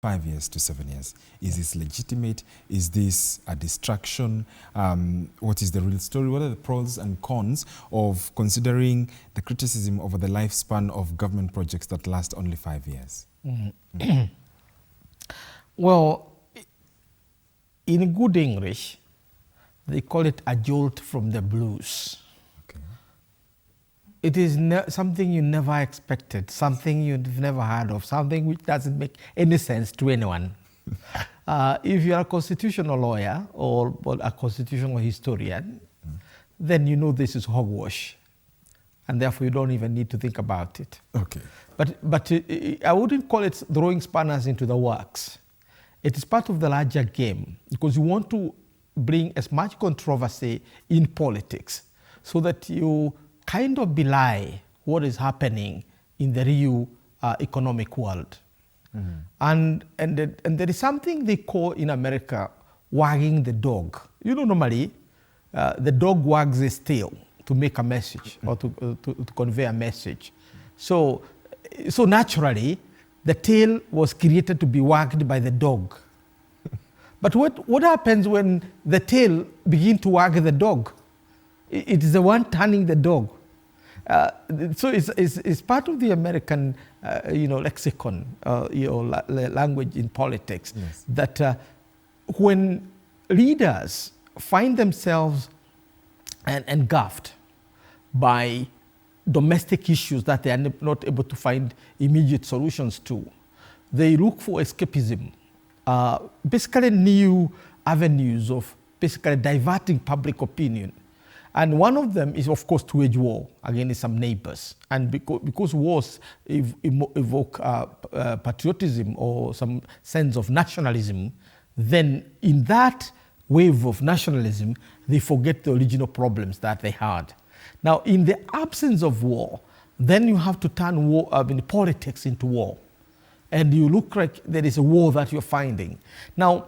5 years to 7 years. Is this legitimate? Is this a distraction? What is the real story? What are the pros and cons of considering the criticism over the lifespan of government projects that last only 5 years? Well, in good English, they call it a jolt from the blues. Okay. It is something you never expected, something you've never heard of, something which doesn't make any sense to anyone. If you're a constitutional lawyer or a constitutional historian, then you know this is hogwash, and therefore you don't even need to think about it. Okay. But I wouldn't call it throwing spanners into the works. It is part of the larger game, because you want to bring as much controversy in politics so that you kind of belie what is happening in the real economic world. And there is something they call in America wagging the dog. You know, normally the dog wags its tail to make a message or to convey a message. So naturally, the tail was created to be wagged by the dog. But what happens when the tail begins to wag the dog? It is the one turning the dog. So it's part of the American, lexicon, language in politics. Yes. That when leaders find themselves engulfed by domestic issues that they are not able to find immediate solutions to, they look for escapism, basically new avenues of basically diverting public opinion. And one of them is, of course, to wage war against some neighbors. And because wars evoke patriotism or some sense of nationalism, then in that wave of nationalism, they forget the original problems that they had. Now, in the absence of war, then you have to turn politics into war. And you look like there is a war that you're finding. Now,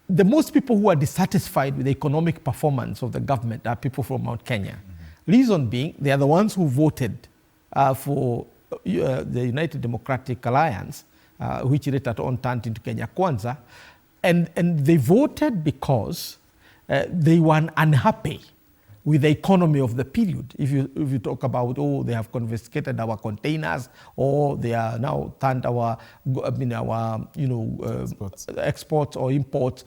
the most people who are dissatisfied with the economic performance of the government are people from Mount Kenya. Reason being, they are the ones who voted for the United Democratic Alliance, which later on turned into Kenya Kwanza. And they voted because they were unhappy with the economy of the period. If you talk about, they have confiscated our containers, or they are now turned our exports or imports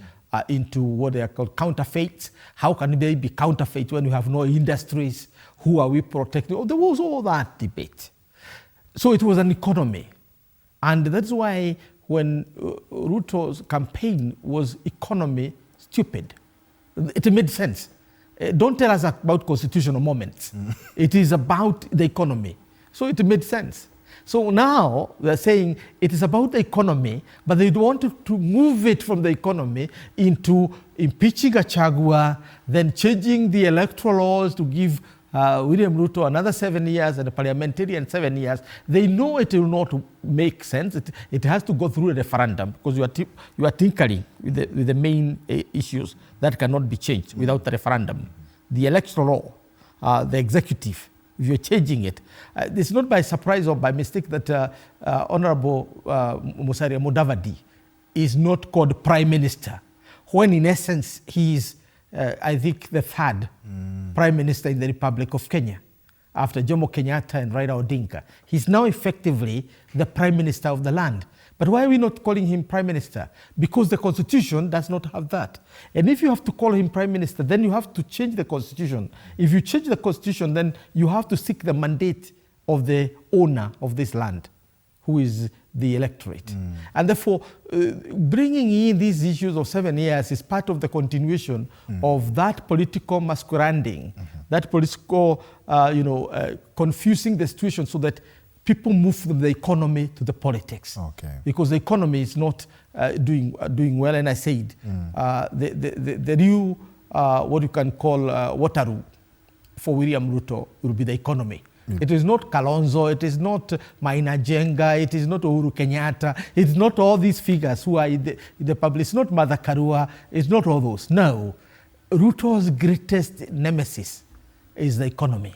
into what they are called counterfeits. How can they be counterfeit when we have no industries? Who are we protecting? There was all that debate. So it was an economy. And that's why when Ruto's campaign was economy stupid, it made sense. Don't tell us about constitutional moments. It is about the economy. So it made sense. So now they're saying it is about the economy, but they want to move it from the economy into impeaching Gachagua, then changing the electoral laws to give William Ruto another 7 years and a parliamentarian 7 years. They know it will not make sense. It has to go through a referendum, because you are tinkering with the main issues that cannot be changed without the referendum. The electoral law, the executive, if you're changing it. It's not by surprise or by mistake that Honorable Musalia Mudavadi is not called Prime Minister, when in essence he is, I think, the third Prime Minister in the Republic of Kenya, after Jomo Kenyatta and Raila Odinga. He's now effectively the Prime Minister of the land. But why are we not calling him Prime Minister? Because the Constitution does not have that. And if you have to call him Prime Minister, then you have to change the Constitution. If you change the Constitution, then you have to seek the mandate of the owner of this land, who is the electorate. And therefore, bringing in these issues of 7 years is part of the continuation of that political masquerading, that political, confusing the situation so that people move from the economy to the politics. Okay. Because the economy is not doing well. And I said, the new, what you can call Wataru for William Ruto will be the economy. It is not Kalonzo, it is not Maina Jenga, it is not Uhuru Kenyatta, it's not all these figures who are in the public, it's not Martha Karua, it's not all those. No, Ruto's greatest nemesis is the economy.